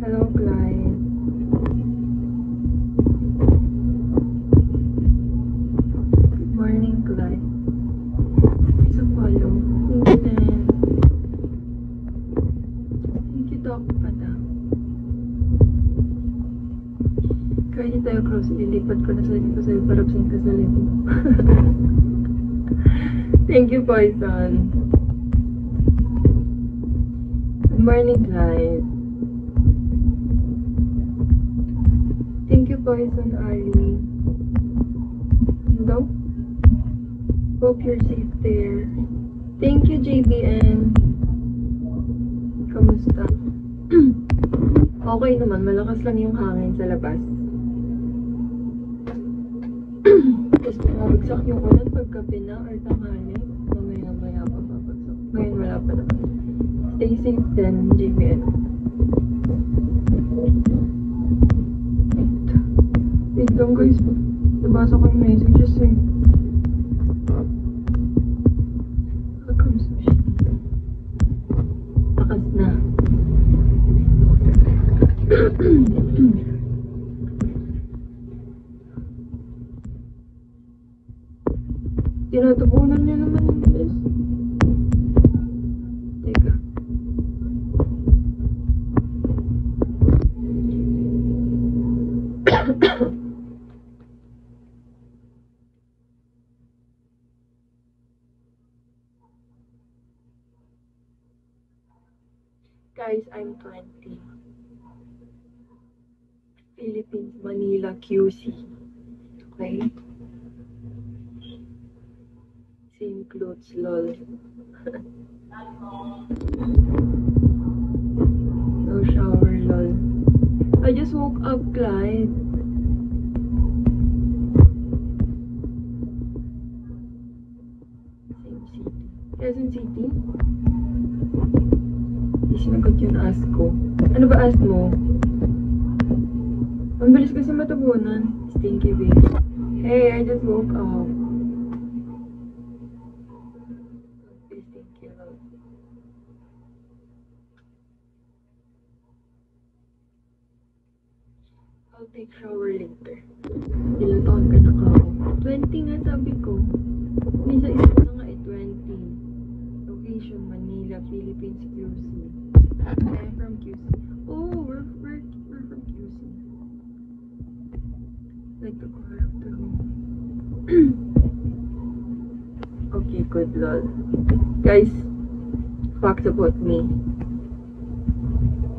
Hello, Clyde. Good morning, Clyde. Please follow. Thank you din. Thank you, Doc Pada. Kaya hindi tayo close. Ililipat ko na sa dito sa'yo para ka sa libo. Thank you, Poison. Good morning, Clyde. Thank you, Poison Ali. Hello? Hope you're safe there. Thank you, JBN. Kamusta? Okay naman, malakas lang yung hangin sa labas. Tapos pumabagsak yung ulan pagkape na or tanghali. Mamaya pa babagsak. Ngayon wala pa naman. Stay safe then, JBN. Wait lang guys. Nabasa ko yung messages eh. How comes she? Lakas na. Tinatabunan niya naman yung bilis. Teka. Guys, I'm 20. Philippines, Manila, QC. Okay? Same clothes, lol. No shower, lol. I just woke up, Clyde. Same city. Quezon City? Hindi sinagot yung ask ko. Ano ba ask mo? Ang bilis kasi matabunan. Stinky babe. Hey, I just woke up. Stinky love. I'll take shower later. Ilang taon ka na ka? 20 nga sabi ko. May isa na nga 20. Location, Manila, Philippines, QC. I'm from QC. Oh, we're from QC. Like the color of the room. Okay, good lol. Guys, facts about me.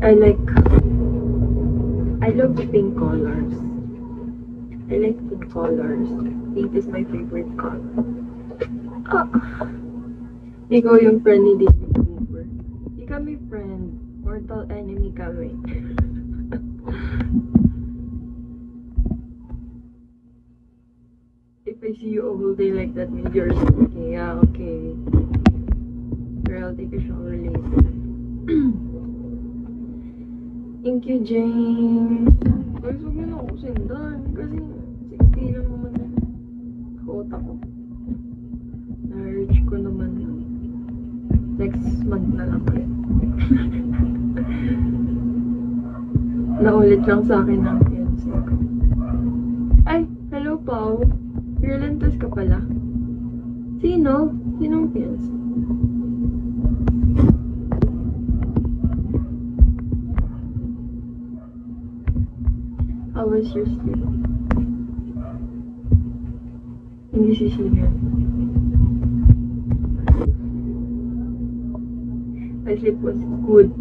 I love pink colors. I like pink colors. Pink is my favorite color. Ah. Ikaw yung friend ni David Cooper. Di kami friend. Mortal enemy kami. If I see you all day like that, maybe you're okay. Yeah, okay. Girl, I'll take a shower later. Thank you, James. Guys, huwag nyo na ako sendan. Kasi 60 lang naman yung quota ko. Na-reach ko naman next month na lang ulit. Naulit lang sa akin ng fiancé ko. Ay, hello Pao. Relentless ka pala. Sino? Sinong fiancé? How was your sleep? Hindi sisilihan. My sleep was good.